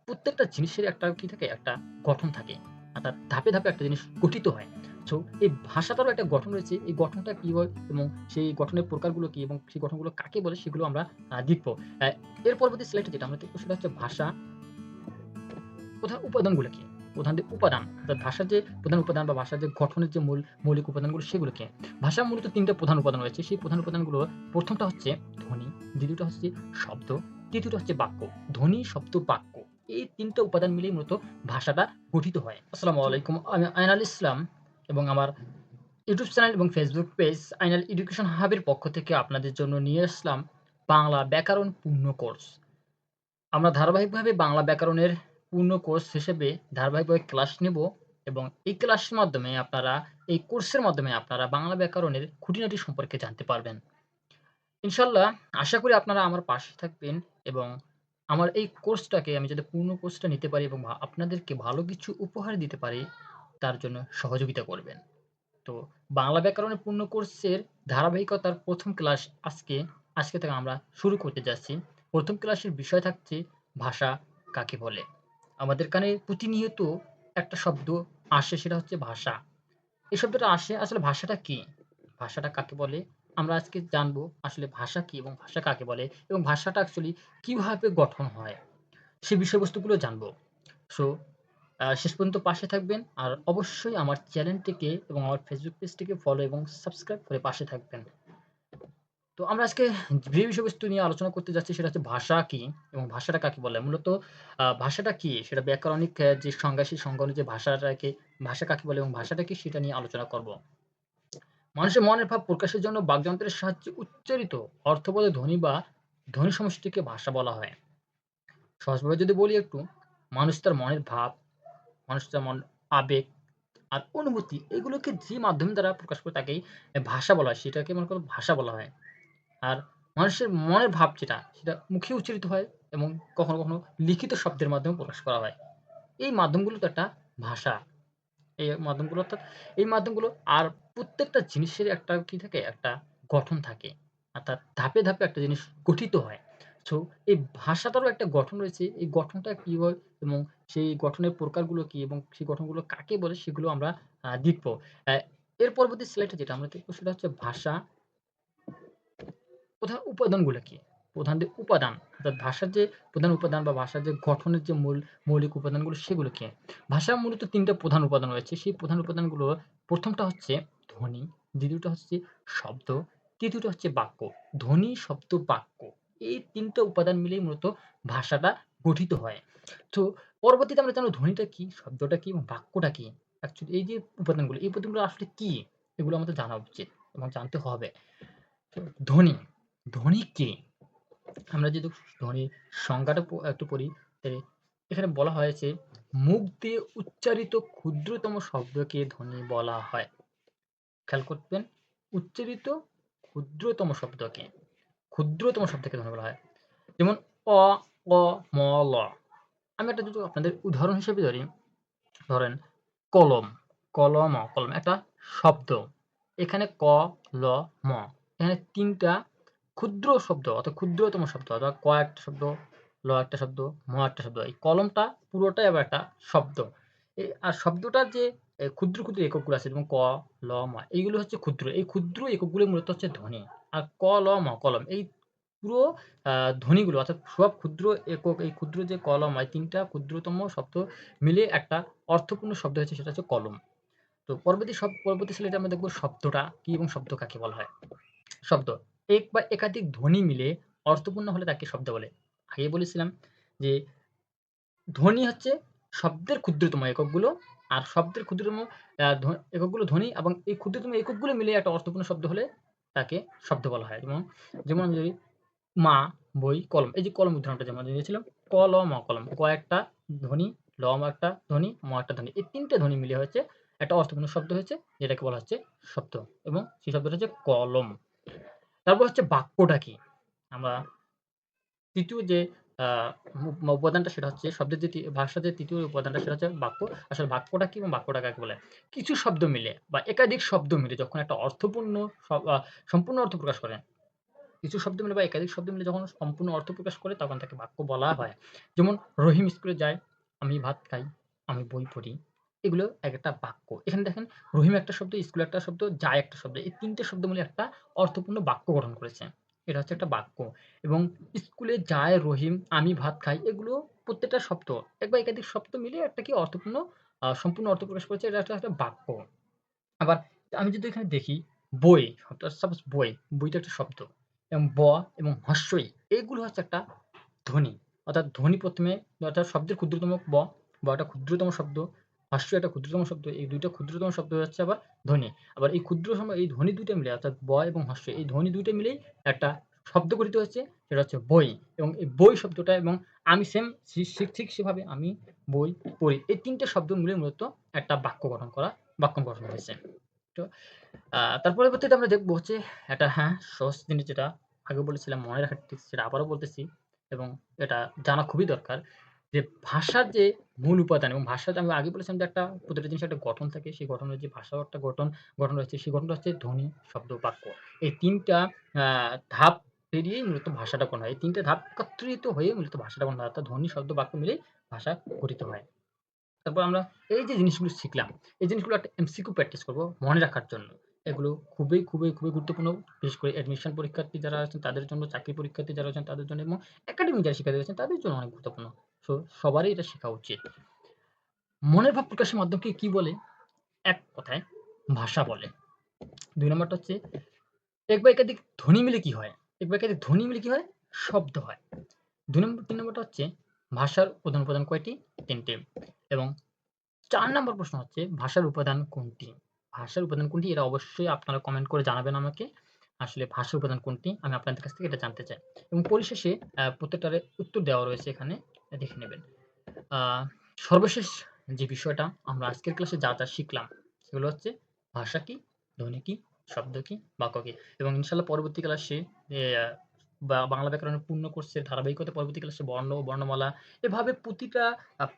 প্রত্যেকটা জিনিসের একটা কি থাকে? একটা গঠন থাকে। অর্থাৎ ধাপে, ধাপে একটা জিনিস গঠিত হয়। সো এই ভাষাটারও একটা গঠন রয়েছে। এই গঠনটা কি হয় এবং সেই গঠনের প্রকারগুলো কি এবং সেই গঠনগুলো কাকে বলে সেগুলো আমরা দেখব। অ্যা এর পরবর্তী স্লাইডে যেটা আমরা দেখব সেটা হচ্ছে ভাষা প্রধান উপাদানগুলো কি? প্রধান যে উপাদান অর্থাৎ ভাষার যে প্রধান উপাদান বা ভাষার যে গঠনের যে মৌলিক উপাদানগুলো সেগুলো কি? ভাষার মূলত ৩ টা প্রধান উপাদান রয়েছে। সেই প্রধান উপাদানগুলো ১ম টা হচ্ছে ধ্বনি, ২য় টা হচ্ছে শব্দ, ৩য় টা হচ্ছে বাক্য। ধ্বনি, শব্দ, বাক্য। এই ৩ টা উপাদান মিলেই মূলত ভাষাটা গঠিত হয়। আসসালামু আলাইকুম। আমি আয়নাল ইসলাম এবং আমার ইউটিউব চ্যানেল এবং ফেসবুক পেজ আইনাল এডুকেশন হাবের পক্ষ থেকে আপনাদের জন্য নিয়ে আসলাম বাংলা ব্যাকরণ পূর্ণ কোর্স। আমরা ধারাবাহিকভাবে বাংলা ব্যাকরণের পূর্ণ কোর্স হিসেবে ধারাবাহিকভাবে ক্লাস নেব এবং এই ক্লাসের মাধ্যমে আপনারা এই কোর্সের মাধ্যমে আপনারা বাংলা ব্যাকরণের খুঁটিনাটি সম্পর্কে জানতে পারবেন। ইনশাআল্লাহ আশা করি আপনারা আমার পাশে থাকবেন এবং আমার এই কোর্সটাকে আমি যাতে পূর্ণ কোর্সটা নিতে পারি এবং আপনাদেরকে ভালো কিছু উপহার দিতে পারি, তার জন্য সহযোগিতা করবেন। তো বাংলা ব্যাকরণের পূর্ণ কোর্সের ধারাবাহিকতার ১ম ক্লাস আজকে থেকে আমরা শুরু করতে যাচ্ছি। ১ম ক্লাসের বিষয় থাকছে ভাষা কাকে বলে? আমাদের কানে প্রতিনিয়ত একটা শব্দ আসে সেটা হচ্ছে ভাষা। এই শব্দটা আসে আসলে ভাষাটা কি? ভাষাটা কাকে বলে? আমরা আজকে জানবো আসলে ভাষা কি এবং ভাষা কাকে বলে এবং ভাষাটা অ্যাকচুয়ালি কিভাবে গঠন হয়? সে বিষয়বস্তুগুলো জানবো। সো শেষ পর্যন্ত পাশে থাকবেন। আর অবশ্যই আমার চ্যানেলটিকে এবং আমার ফেসবুক পেজটিকে ফলো এবং সাবস্ক্রাইব করে পাশে থাকবেন। তো আমরা আজকে যে বিষয়বস্তু নিয়ে আলোচনা করতে যাচ্ছি সেটা হচ্ছে ভাষা কি এবং ভাষাটা কাকে বলে? মূলত ভাষাটা কি? সেটা ব্যাকরণিক যে সংজ্ঞা সেই সংজ্ঞা অনুযায়ী ভাষা কাকে বলে এবং ভাষাটা কি সেটা নিয়ে আলোচনা করব। মানুষের মনের ভাব প্রকাশের জন্য বাকযন্ত্রের সাহায্যে উচ্চারিত অর্থবোধে ধ্বনি বা ধ্বনি সমষ্টিকে ভাষা বলা হয়। সহজভাবে যদি বলি একটু, মানুষ তার মনের ভাব, মানুষ তার আবেগ আর অনুভূতি এগুলোকে যে মাধ্যম দ্বারা প্রকাশ করে তাকেই ভাষা বলা হয়। সেটাকে মনে করো ভাষা বলা হয়। আর মানুষের মনের ভাব যেটা, সেটা মুখে উচ্চারিত হয় এবং কখনো, কখনো লিখিত শব্দের মাধ্যমে প্রকাশ করা হয়। এই মাধ্যমগুলো তো একটা ভাষা। এই মাধ্যমগুলো অর্থাৎ এই মাধ্যমগুলো আর প্রত্যেকটা জিনিসের একটা কি থাকে? একটা গঠন থাকে। অর্থাৎ ধাপে, ধাপে একটা জিনিস গঠিত হয়। সো এই ভাষাটারও একটা গঠন রয়েছে। এই গঠনটা কি হয় এবং সেই গঠনের প্রকারগুলো কি এবং সেই গঠনগুলো কাকে বলে সেগুলো আমরা দেখব। অ্যা এর পরবর্তী স্লাইডে যেটা আমরা দেখব সেটা হচ্ছে ভাষা প্রধান উপাদানগুলো কি? প্রধান যে উপাদান অর্থাৎ ভাষার যে প্রধান উপাদান বা ভাষার যে গঠনের যে মৌলিক উপাদানগুলো সেগুলো কি? ভাষার মূলত ৩ টা প্রধান উপাদান রয়েছে। সেই প্রধান উপাদানগুলো ১ম টা হচ্ছে ধ্বনি, ২য় টা হচ্ছে শব্দ, ৩য় টা হচ্ছে বাক্য। ধ্বনি, শব্দ, বাক্য। এই ৩ টা উপাদান মিলেই মূলত ভাষাটা গঠিত হয়। তো পরবর্তীতে আমরা জানব ধ্বনিটা কি, শব্দটা কি এবং বাক্যটা কি? অ্যাকচুয়ালি এই যে উপাদানগুলো, এই উপাদানগুলো আসলে কি? এগুলো আমাদের জানা উচিত এবং জানতে হবে। ধ্বনি, ধ্বনি কি? আমরা যদি ধ্বনির সংজ্ঞাটা একটু পড়ি, তাহলে এখানে বলা হয়েছে, মুখ দিয়ে উচ্চারিত ক্ষুদ্রতম শব্দকে ধ্বনি বলা হয়। খেয়াল করবেন, উচ্চারিত ক্ষুদ্রতম শব্দকে ধ্বনি বলা হয়। যেমন অ, অ, ম, ল। আমি একটা যদি আপনাদের উদাহরণ হিসেবে ধরি, ধরেন কলম, কলম একটা শব্দ। এখানে ক, ল, ম। এখানে ৩ টা ক্ষুদ্র শব্দ অর্থাৎ ক্ষুদ্রতম শব্দ অর্থাৎ ক একটা শব্দ, ল একটা শব্দ, ম একটা শব্দ। এই কলমটা পুরোটাই আবার একটা শব্দ। আর শব্দটার যে ক্ষুদ্র, ক্ষুদ্র এককগুলো আছে যেমন ক, ল, ম এইগুলো হচ্ছে ক্ষুদ্র। এই ক্ষুদ্র এককগুলো মূলত হচ্ছে ধ্বনি। আর ক, ল, ম কলম এই পুরো আ ধ্বনিগুলো অর্থাৎ সব ক্ষুদ্র একক এই ক্ষুদ্র যে কলম এই ৩ টা ক্ষুদ্রতম শব্দ মিলিয়ে একটা অর্থপূর্ণ শব্দ হয়েছে সেটা হচ্ছে কলম। তো পরবর্তী স্লাইডে আমরা দেখব শব্দটা কি এবং শব্দ কাকে বলা হয়। শব্দ এক বা একাধিক ধ্বনি মিলে অর্থপূর্ণ হলে তাকে শব্দ বলে। আগেই বলেছিলাম যে ধ্বনি হচ্ছে শব্দের ক্ষুদ্রতম এককগুলো। আর শব্দের ক্ষুদ্রতম আ ধ্ব এককগুলো ধ্বনি এবং এই ক্ষুদ্রতম এককগুলো মিলিয়ে একটা অর্থপূর্ণ শব্দ হলে তাকে শব্দ বলা হয়। যেমন আমি যদি মা, বই, কলম। এই যে কলম উদাহরণটা যেমন দিয়েছিলাম। ক, ল, ম কলম। ক একটা ধ্বনি, ল একটা ধ্বনি, ম একটা ধ্বনি। এই ৩ টে ধ্বনি মিলিয়ে হচ্ছে একটা অর্থপূর্ণ শব্দ হয়েছে যেটাকে বলা হচ্ছে শব্দ এবং সেই শব্দটা হচ্ছে কলম। তারপর হচ্ছে বাক্যটা কি? আমরা ৩য় যে আ উপাদানটা সেটা হচ্ছে শব্দের যে ভাষার যে ৩য় উপাদানটা সেটা হচ্ছে বাক্য। আসলে বাক্যটা কি এবং বাক্যটা কাকে বলে? কিছু শব্দ মিলে বা একাধিক শব্দ মিলে যখন একটা অর্থপূর্ণ স আ সম্পূর্ণ অর্থ প্রকাশ করে কিছু শব্দ মিলে বা একাধিক শব্দ মিলে যখন সম্পূর্ণ অর্থ প্রকাশ করে তখন তাকে বাক্য বলা হয়। যেমন রহিম স্কুলে যায়, আমি ভাত খাই, আমি বই পড়ি। এগুলো একেকটা বাক্য। এখানে দেখেন রহিম একটা শব্দ, স্কুল একটা শব্দ, যায় একটা শব্দ। এই ৩ টে শব্দ মিলে একটা অর্থপূর্ণ বাক্য গঠন করেছে। এটা হচ্ছে একটা বাক্য এবং স্কুলে যায় রহিম, আমি ভাত খাই এগুলো প্রত্যেকটা শব্দ এক বা একাধিক শব্দ মিলে একটা কি অর্থপূর্ণ সম্পূর্ণ অর্থ প্রকাশ করেছে। এটা একটা বাক্য। আবার আমি যদি এখানে দেখি বই, সাপোজ বই, বইটা একটা শব্দ এবং এবং হ্রস্বই এগুলো হচ্ছে একটা ধ্বনি। অর্থাৎ ধ্বনি ১ম এ অর্থাৎ শব্দের ক্ষুদ্রতম একটা ক্ষুদ্রতম শব্দ, হ্রস্ব একটা ক্ষুদ্রতম শব্দ। এই ২ টা ক্ষুদ্রতম শব্দ হচ্ছে আবার ধ্বনি। আবার এই ক্ষুদ্র এই ধ্বনি ২ টা মিলে অর্থাৎ এবং হ্রস্ব এই ধ্বনি ২ টা মিলেই একটা শব্দ গঠিত হচ্ছে সেটা হচ্ছে বই। এবং এই বই শব্দটা এবং আমি ঠিক সেভাবে আমি বই পড়ি। এই ৩ টে শব্দ মিলে মূলত একটা বাক্য গঠন হয়েছে। তো তার পরবর্তীতে আমরা দেখব হচ্ছে একটা সহজ জিনিস যেটা আগে বলেছিলাম মনে রাখার টিপস সেটা আবারও বলতেছি এবং এটা জানা খুবই দরকার। যে ভাষার যে মূল উপাদান এবং ভাষাতে আমি আগে বলেছিলাম যে প্রতিটা জিনিসের একটা গঠন থাকে। সেই গঠনের যে ভাষাও একটা গঠন রয়েছে। সেই গঠনটা হচ্ছে ধ্বনি, শব্দ, বাক্য। এই ৩ টা আ ধাপ পেরিয়েই মূলত ভাষাটা গঠন হয়। এই ৩ টে ধাপ একত্রিত হয়ে মূলত ভাষাটা গঠন হয়। অর্থাৎ ধ্বনি, শব্দ, বাক্য মিলেই ভাষা গঠিত হয়। তারপর আমরা এই যে জিনিসগুলো শিখলাম, এই জিনিসগুলো একটা এমসিকিউ প্র্যাকটিস করব মনে রাখার জন্য। এগুলো খুবই গুরুত্বপূর্ণ। বিশেষ করে অ্যাডমিশন পরীক্ষার্থী যারা আছেন তাদের জন্য, চাকরি পরীক্ষার্থী যারা আছেন তাদের জন্য এবং একাডেমিক যারা শিক্ষার্থী আছেন তাদের জন্য অনেক গুরুত্বপূর্ণ। সবারই এটা শেখা উচিত। মনের ভাব প্রকাশের মাধ্যমকে কি বলে? এক কথায় ভাষা বলে। ২ নাম্বারটা হচ্ছে এক বা একাধিক ধ্বনি মিলে কি হয়? এক বা একাধিক ধ্বনি মিলে কি হয়? শব্দ হয়। ৩ নম্বরটা হচ্ছে ভাষার প্রধান উপাদান কয়টি? ৩ টি এবং ৪ নাম্বার প্রশ্ন হচ্ছে ভাষার উপাদান কোনটি? ভাষার উপাদান কোনটি? এটা অবশ্যই আপনারা কমেন্ট করে জানাবেন আমাকে। আসলে ভাষার উপাদান কোনটি? আমি আপনাদের কাছ থেকে এটা জানতে চাই। এবং পরিশেষে প্রত্যেকটার উত্তর দেওয়া রয়েছে এখানে। দেখে নেবেন। আ সর্বশেষ যে বিষয়টা আমরা আজকের ক্লাসে যা শিখলাম সেগুলো হচ্ছে ভাষা কি, ধ্বনি কি, শব্দ কি, বাক্য কি এবং ইনশাআল্লাহ পরবর্তী ক্লাসে আ বাংলা ব্যাকরণের পূর্ণ কোর্সের ধারাবাহিকতা পরবর্তী ক্লাসে বর্ণ ও বর্ণমালা এভাবে প্রতিটা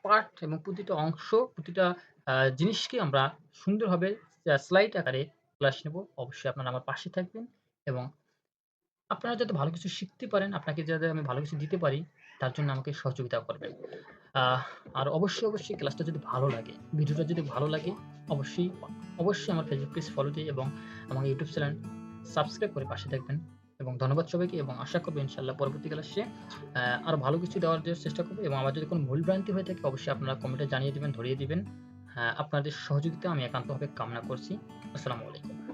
পার্ট এবং প্রতিটা অংশ, প্রতিটা জিনিসকে আমরা সুন্দরভাবে স্লাইড আকারে ক্লাস নেব। অবশ্যই আপনারা আমার পাশে থাকবেন এবং আপনারা যাতে ভালো কিছু শিখতে পারেন, আপনাকে যাতে আমি ভালো কিছু দিতে পারি, তার জন্য আমাকে সহযোগিতা করবেন। আহ আর অবশ্যই ক্লাসটা যদি ভালো লাগে, ভিডিওটা যদি ভালো লাগে, অবশ্যই আমার ফেসবুক পেজ ফলো দিয়ে এবং আমার ইউটিউব চ্যানেল সাবস্ক্রাইব করে পাশে থাকবেন এবং ধন্যবাদ সবাইকে এবং আশা করব ইনশাআল্লাহ পরবর্তী ক্লাসে আরো ভালো কিছু দেওয়ার চেষ্টা করব এবং আমার যদি কোনো ভুল ভ্রান্তি হয়ে থাকে অবশ্যই আপনারা কমেন্টে জানিয়ে দিবেন, ধরিয়ে দিবেন। আপনাদের সহযোগিতা আমি একান্তভাবে কামনা করছি। আসসালামু আলাইকুম।